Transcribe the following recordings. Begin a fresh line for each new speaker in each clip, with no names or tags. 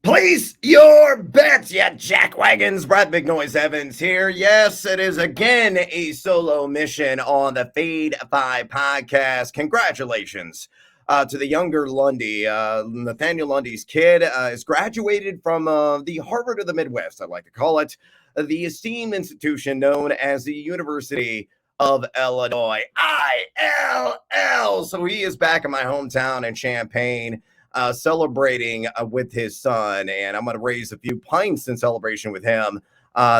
Place your bets, you jackwagons. Brad Big Noise Evans here. Yes, it is again a solo mission on the Fade 5 podcast. Congratulations to the younger Lundy. Nathaniel Lundy's kid is graduated from the Harvard of the Midwest, I like to call it, the esteemed institution known as the University of Illinois, ILL. So he is back in my hometown in Champaign, celebrating with his son, and I'm going to raise a few pints in celebration with him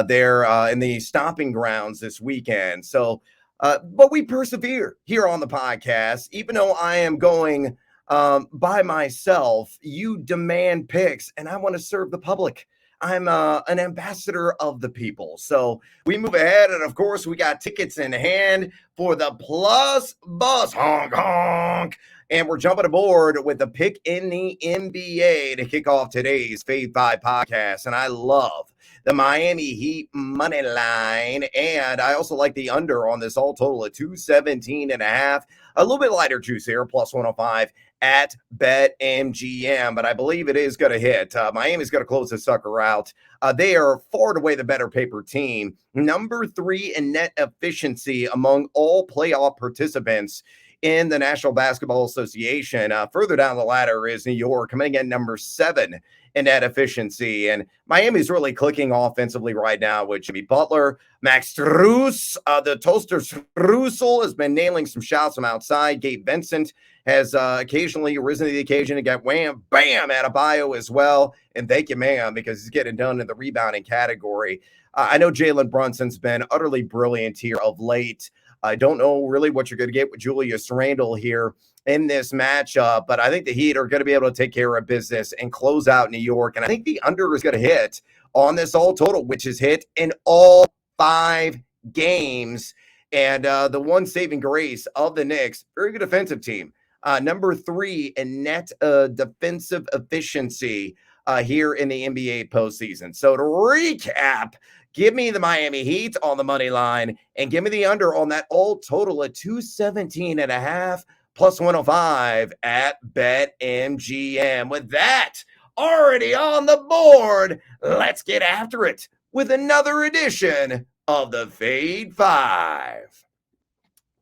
there in the stomping grounds this weekend. So, but we persevere here on the podcast, even though I am going by myself. You demand picks, and I want to serve the public. I'm an ambassador of the people. So we move ahead, and of course, we got tickets in hand for the Plus Bus honk honk. And we're jumping aboard with a pick in the NBA to kick off today's Fade 5 podcast. And I love the Miami Heat money line. And I also like the under on this all total at 217.5. A little bit lighter juice here, plus 105 at BetMGM. But I believe it is going to hit. Miami's going to close this sucker out. They are far and away the better paper team. Number 3 in net efficiency among all playoff participants in the National Basketball Association. Further down the ladder is New York, coming in number 7 in net efficiency. And Miami's really clicking offensively right now with Jimmy Butler. Max Strus, the toaster Strusel, has been nailing some shots from outside. Gabe Vincent has occasionally risen to the occasion and got wham, bam, Adebayo as well. And thank you, ma'am, because he's getting done in the rebounding category. I know Jalen Brunson's been utterly brilliant here of late. I don't know really what you're going to get with Julius Randle here in this matchup, but I think the Heat are going to be able to take care of business and close out New York. And I think the under is going to hit on this all total, which is hit in all 5 games. And the one saving grace of the Knicks, very good defensive team. Number 3 in net defensive efficiency here in the NBA postseason. So to recap, give me the Miami Heat on the money line and give me the under on that all total at 217.5 plus 105 at BetMGM. With that already on the board, let's get after it with another edition of the Fade 5.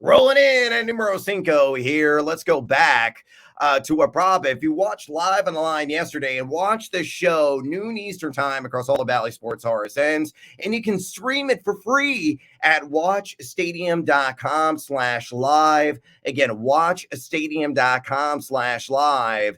Rolling in at numero 5 here. Let's go back to a prop. If you watched live on the line yesterday and watched the show noon Eastern time across all the Valley Sports RSNs, and you can stream it for free at watchstadium.com/live. Again, watchstadium.com/live.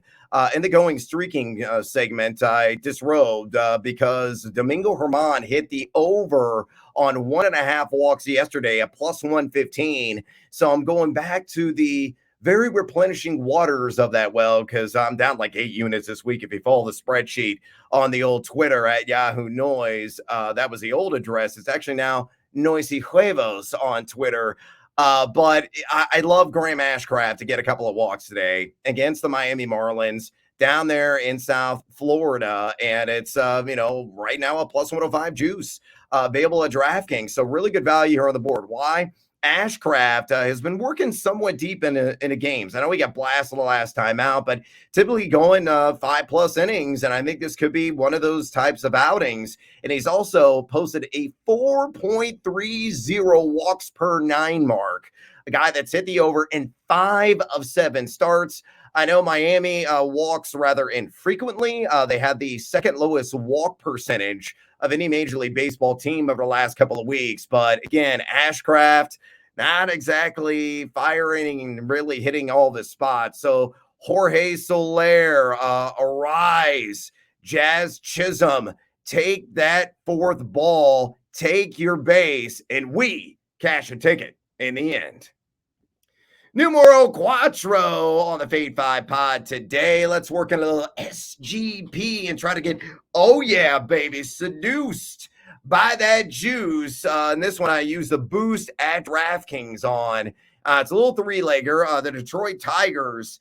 In the going streaking segment, I disrobed because Domingo Herman hit the over on 1.5 walks yesterday at plus 115. So I'm going back to the very replenishing waters of that well because I'm down like 8 units this week. If you follow the spreadsheet on the old Twitter at Yahoo Noise, that was the old address. It's actually now Noisy Huevos on Twitter. But I love Graham Ashcraft to get a couple of walks today against the Miami Marlins down there in South Florida. And it's, right now a plus 105 juice available at DraftKings. So really good value here on the board. Why? Ashcraft has been working somewhat deep into games. I know he got blasted the last time out, but typically going 5+ innings, and I think this could be one of those types of outings. And he's also posted a 4.30 walks per 9 mark, a guy that's hit the over in 5 of 7 starts. I know Miami walks rather infrequently. They had the second lowest walk percentage of any Major League Baseball team over the last couple of weeks. But again, Ashcraft, not exactly firing and really hitting all the spots. So Jorge Soler, arise. Jazz Chisholm, take that 4th ball, take your base, and we cash a ticket in the end. Numero Cuatro on the Fade 5 pod today. Let's work in a little SGP and try to get, oh yeah, baby, seduced by that juice. And this one I use the boost at DraftKings on. It's a little 3-legger. The Detroit Tigers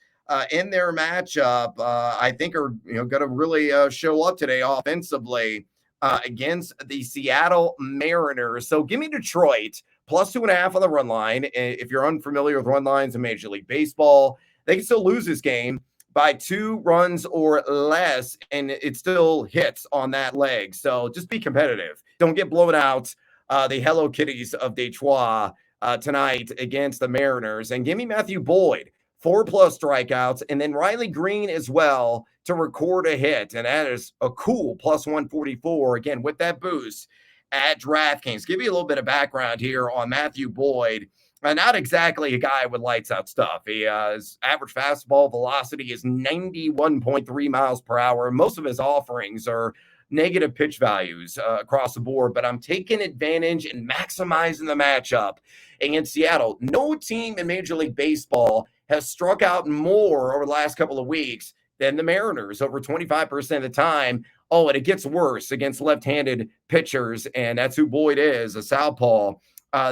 in their matchup, I think are going to really show up today offensively against the Seattle Mariners. So give me Detroit. Plus 2.5 on the run line. If you're unfamiliar with run lines in Major League Baseball, they can still lose this game, by 2 runs or less, and it still hits on that leg. So just be competitive. Don't get blown out. The Hello Kitties of Detroit tonight against the Mariners. And give me Matthew Boyd, 4+ strikeouts, and then Riley Green as well to record a hit. And that is a cool plus 144, again, with that boost at DraftKings. Give you a little bit of background here on Matthew Boyd. Not exactly a guy with lights out stuff. His average fastball velocity is 91.3 miles per hour. Most of his offerings are negative pitch values across the board, but I'm taking advantage and maximizing the matchup against Seattle. No team in Major League Baseball has struck out more over the last couple of weeks than the Mariners, over 25% of the time. Oh, and it gets worse against left-handed pitchers, and that's who Boyd is, a southpaw.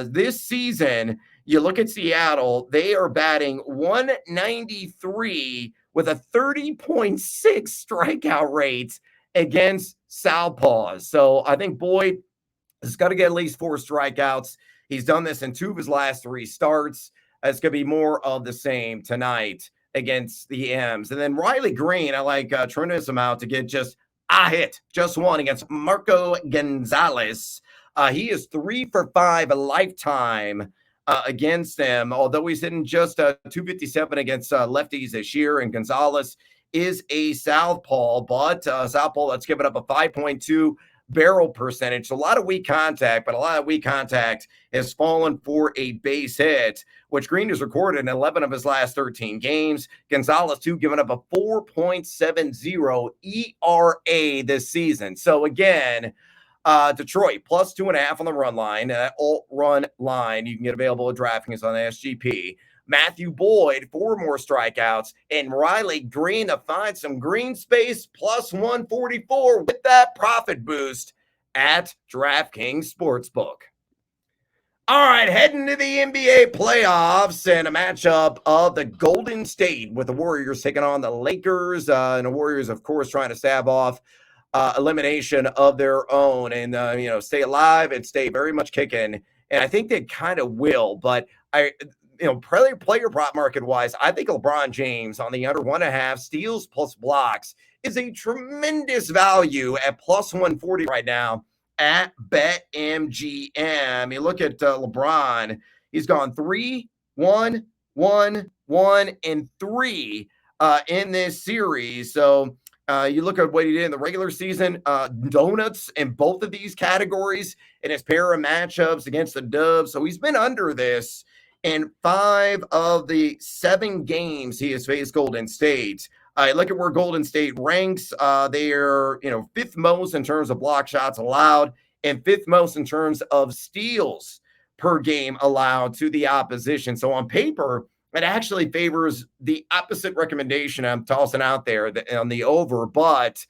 This season, you look at Seattle, they are batting 193 with a 30.6 strikeout rate against southpaws. So I think Boyd has got to get at least 4 strikeouts. He's done this in 2 of his last 3 starts. It's going to be more of the same tonight against the M's. And then Riley Green, I like tremendous amount to get just a hit, just one against Marco Gonzalez. He is 3 for 5 a lifetime against them, although he's hitting just 257 against lefties this year. And Gonzalez is a southpaw, but southpaw that's given up a 5.2 barrel percentage. So a lot of weak contact, but a lot of weak contact has fallen for a base hit, which Green has recorded in 11 of his last 13 games. Gonzalez, too, giving up a 4.70 ERA this season. So again, Detroit plus 2.5 on the run line, alt run line. You can get available at DraftKings on the SGP. Matthew Boyd, 4 more strikeouts, and Riley Green to find some green space, plus 144 with that profit boost at DraftKings Sportsbook. All right, heading to the NBA playoffs and a matchup of the Golden State with the Warriors taking on the Lakers. And the Warriors, of course, trying to stab off elimination of their own and, stay alive and stay very much kicking. And I think they kind of will, but player prop market wise, I think LeBron James on the under 1.5 steals plus blocks is a tremendous value at plus 140 right now at BetMGM. You look at LeBron, he's gone 3, 1, 1, 1, and 3 in this series. So you look at what he did in the regular season, donuts in both of these categories in his pair of matchups against the Dubs. So he's been under this in 5 of the 7 games he has faced Golden State. Look at where Golden State ranks. They are, 5th most in terms of block shots allowed and 5th most in terms of steals per game allowed to the opposition. So on paper, it actually favors the opposite recommendation I'm tossing out there on the over. But,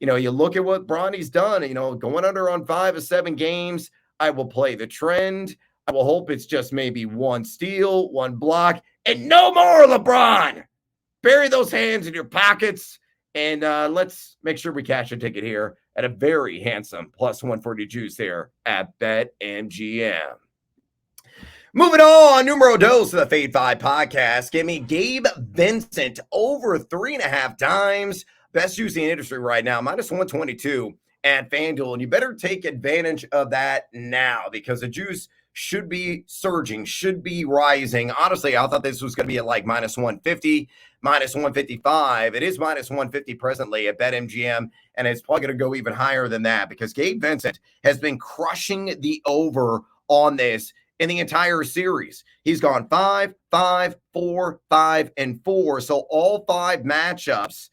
you look at what Bronny's done, going under on 5 of 7 games. I will play the trend. I will hope it's just maybe 1 steal, 1 block, and no more LeBron. Bury those hands in your pockets, and let's make sure we cash a ticket here at a very handsome plus 140 juice here at BetMGM. Moving on, numero dos to the Fade 5 podcast. Give me Gabe Vincent over 3.5 times. Best juice in the industry right now, minus 122 at FanDuel. And you better take advantage of that now because the juice should be surging, should be rising. Honestly, I thought this was going to be at like minus 150, minus 155. It is minus 150 presently at BetMGM, and it's probably going to go even higher than that because Gabe Vincent has been crushing the over on this in the entire series. He's gone 5, 5, 4, 5, and 4. So all 5 matchups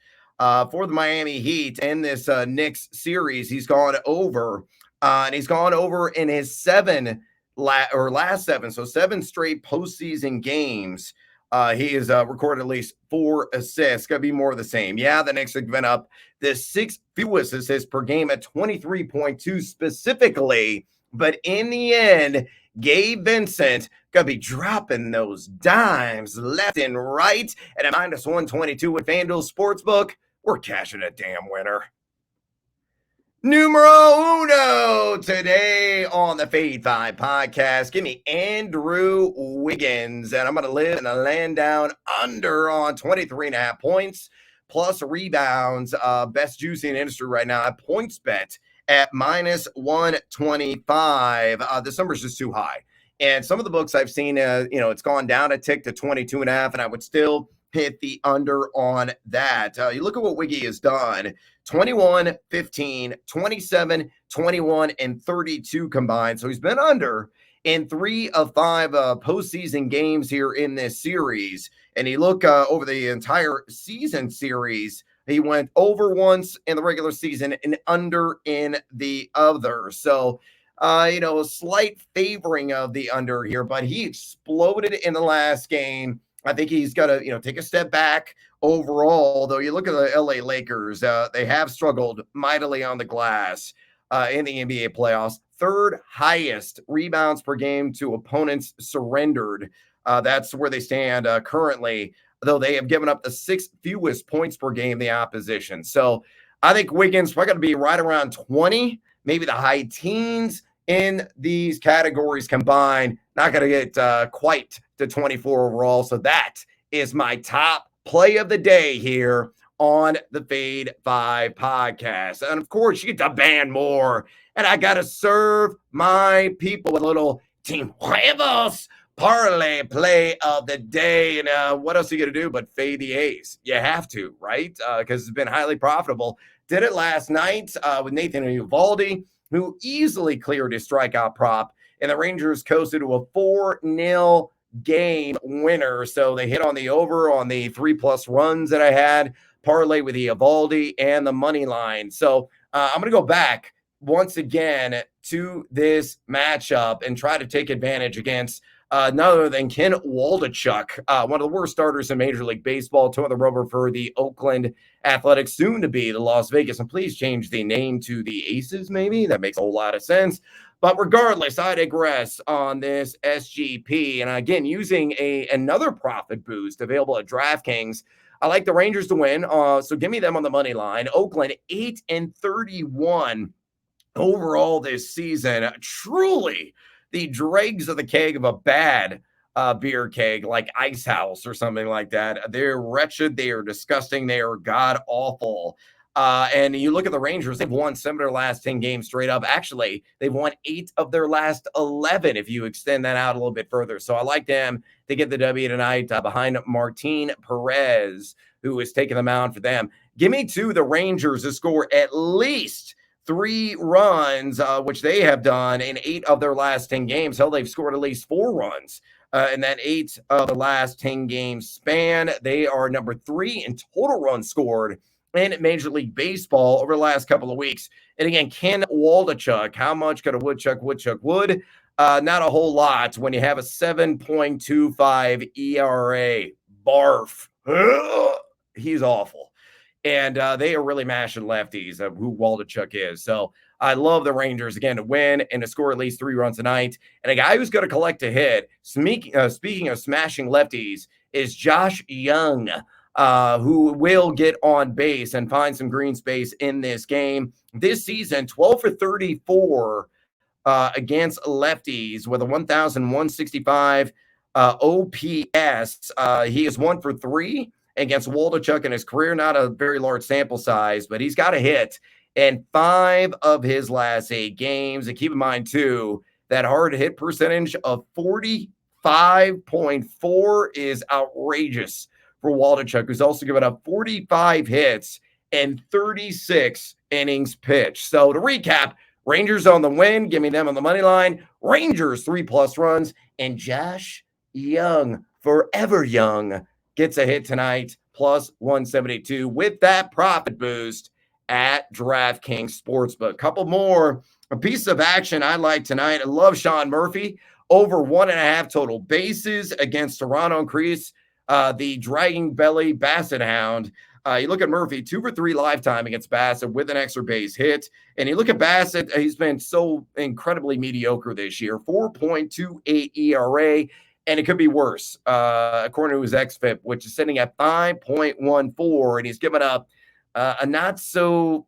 for the Miami Heat in this Knicks series, he's gone over, and he's gone over in his last 7, so 7 straight postseason games. He has recorded at least 4 assists. Going to be more of the same. Yeah, the Knicks have been up the 6th fewest assists per game at 23.2 specifically. But in the end, Gabe Vincent going to be dropping those dimes left and right. And at minus 122 with FanDuel Sportsbook, we're cashing a damn winner. Numero uno today on the Fade 5 podcast. Give me Andrew Wiggins, and I'm going to live in the land down under on 23.5 points plus rebounds. Best juicy in the industry right now at points bet at minus 125. This number's just too high. And some of the books I've seen, it's gone down a tick to 22.5, and I would still hit the under on that. You look at what Wiggy has done. 21, 15, 27, 21, and 32 combined. So he's been under in 3 of 5 postseason games here in this series. And you look over the entire season series, he went over once in the regular season and under in the other. So, a slight favoring of the under here, but he exploded in the last game. I think he's got to, take a step back overall, though. You look at the LA Lakers, they have struggled mightily on the glass in the NBA playoffs. Third highest rebounds per game to opponents surrendered. That's where they stand currently, though they have given up the 6th fewest points per game, the opposition. So I think Wiggins probably going to be right around 20, maybe the high teens in these categories combined. Not going to get quite to 24 overall. So that is my top play of the day here on the Fade 5 podcast. And of course, you get to band more. And I got to serve my people with a little Team Huevos parlay play of the day. And what else are you going to do but fade the A's? You have to, right? Because it's been highly profitable. Did it last night with Nathan Uvalde, who easily cleared his strikeout prop. And the Rangers coasted to a 4-0 game winner. So they hit on the over on the 3+ runs that I had, parlay with the Evaldi and the money line. So I'm going to go back once again to this matchup and try to take advantage against none other than Ken Waldachuk, one of the worst starters in Major League Baseball, toe in the rubber for the Oakland Athletics, soon to be the Las Vegas. And please change the name to the Aces, maybe. That makes a whole lot of sense. But regardless, I digress on this SGP. And again, using another profit boost available at DraftKings, I like the Rangers to win. So give me them on the money line. Oakland 8-31 overall this season. Truly the dregs of the keg of a bad beer keg like Ice House or something like that. They're wretched. They are disgusting. They are god awful. And you look at the Rangers, they've won 7 of their last 10 games straight up. Actually, they've won 8 of their last 11 if you extend that out a little bit further. So I like them to get the W tonight behind Martin Perez, who is taking them out for them. Give me the Rangers to score at least 3 runs, which they have done in 8 of their last 10 games. Hell, they've scored at least 4 runs in that 8 of the last 10 game span. They are number 3 in total runs scored in Major League Baseball over the last couple of weeks. And again, Ken Waldachuk, how much could a wood? Not a whole lot when you have a 7.25 ERA. Barf. He's awful. And they are really mashing lefties, who Waldachuk is. So I love the Rangers, again, to win and to score at least 3 runs tonight. And a guy who's going to collect a hit, speaking of smashing lefties, is Josh Young, who will get on base and find some green space in this game. This season, 12 for 34 against lefties with a 1,165 OPS. He is 1 for 3 against Waldachuk in his career. Not a very large sample size, but he's got a hit in 5 of his last 8 games. And keep in mind, too, that hard hit percentage of 45.4 is outrageous for Waldachuk, who's also given up 45 hits and 36 innings pitched. So to recap, Rangers on the win. Give me them on the money line. Rangers 3+ runs. And Josh Young, forever young, gets a hit tonight, plus 172 with that profit boost at DraftKings Sportsbook. Couple more. A piece of action I like tonight. I love Sean Murphy. Over 1.5 total bases against Toronto and Crease. The dragging belly Bassett Hound. You look at Murphy, 2 for 3 lifetime against Bassett with an extra base hit. And you look at Bassett, he's been so incredibly mediocre this year. 4.28 ERA, and it could be worse, according to his xFIP, which is sitting at 5.14, and he's given up a not so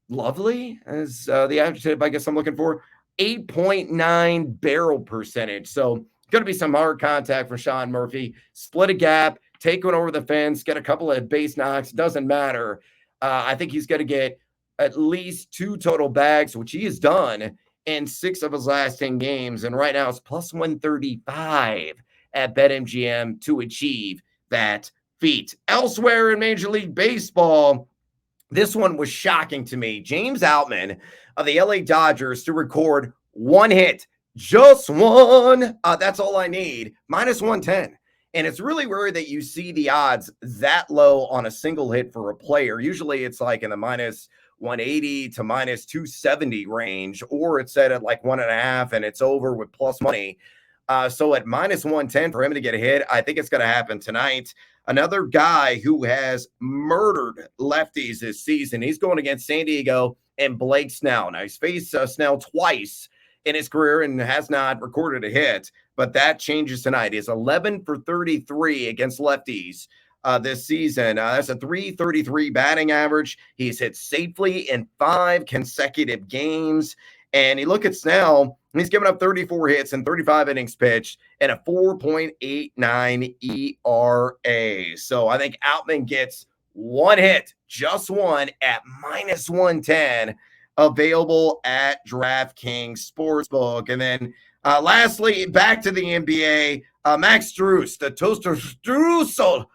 lovely as the adjective I guess I'm looking for. 8.9 barrel percentage. So going to be some hard contact for Sean Murphy. Split a gap, take one over the fence, get a couple of base knocks. Doesn't matter. I think he's going to get at least 2 total bags, which he has done in 6 of his last 10 games. And right now it's plus 135 at BetMGM to achieve that feat. Elsewhere in Major League Baseball, this one was shocking to me. James Outman of the LA Dodgers to record 1 hit, just one. That's all I need. Minus 110. And it's really rare that you see the odds that low on a single hit for a player. Usually it's like in the minus 180 to minus 270 range, or it's set at like 1.5 and it's over with plus money. So at minus 110 for him to get a hit, I think it's going to happen tonight. Another guy who has murdered lefties this season. He's going against San Diego and Blake Snell. Now, he's faced Snell twice in his career and has not recorded a hit, but that changes tonight. He's 11 for 33 against lefties this season. That's a 333 batting average. He's hit safely in 5 consecutive games. And you look at Snell, he's given up 34 hits and 35 innings pitched and a 4.89 ERA. So I think Outman gets 1 hit, just one at minus 110, available at DraftKings Sportsbook. And then lastly, back to the NBA, Max Strus, the toaster Strusel.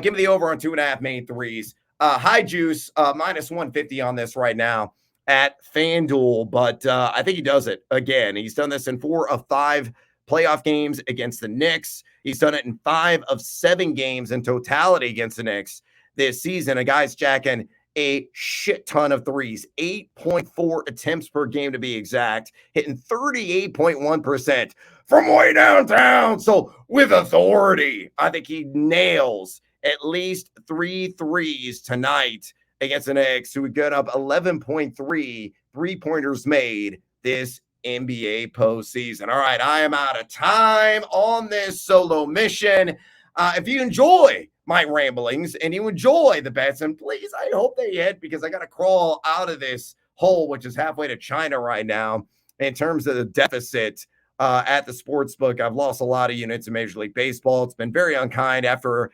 Give me the over on 2.5 made threes. High juice, minus 150 on this right now at FanDuel, but I think he does it again. He's done this in 4 of 5 playoff games against the Knicks. He's done it in 5 of 7 games in totality against the Knicks this season. A guy's jacking a shit ton of threes, 8.4 attempts per game to be exact, hitting 38.1% from way downtown. So with authority, I think he nails at least 3 threes tonight against the Knicks, who would get up 11.3 3-pointers made this NBA postseason. All right, I am out of time on this solo mission. If you enjoy my ramblings and you enjoy the bets, and please, I hope they hit, because I got to crawl out of this hole, which is halfway to China right now, in terms of the deficit at the sports book. I've lost a lot of units in Major League Baseball. It's been very unkind after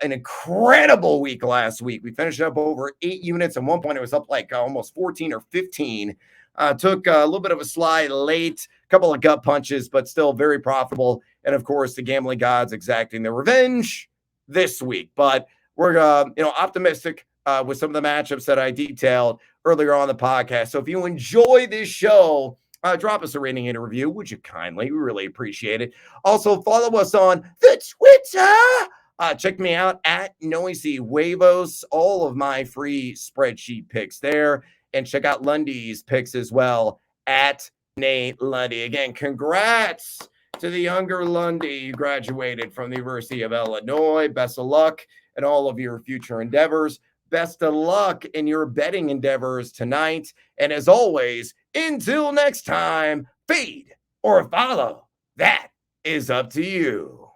an incredible week last week. We finished up over 8 units. At one point, it was up like almost 14 or 15. Took a little bit of a slide late, a couple of gut punches, but still very profitable. And of course, the gambling gods exacting their revenge this week. But we're optimistic with some of the matchups that I detailed earlier on the podcast. So if you enjoy this show, drop us a rating and a review, would you kindly? We really appreciate it. Also, follow us on the Twitter. Check me out at Noisy Huevos, all of my free spreadsheet picks there. And check out Lundy's picks as well at Nate Lundy. Again, congrats to the younger Lundy who graduated from the University of Illinois. Best of luck in all of your future endeavors. Best of luck in your betting endeavors tonight. And as always, until next time, feed or follow. That is up to you.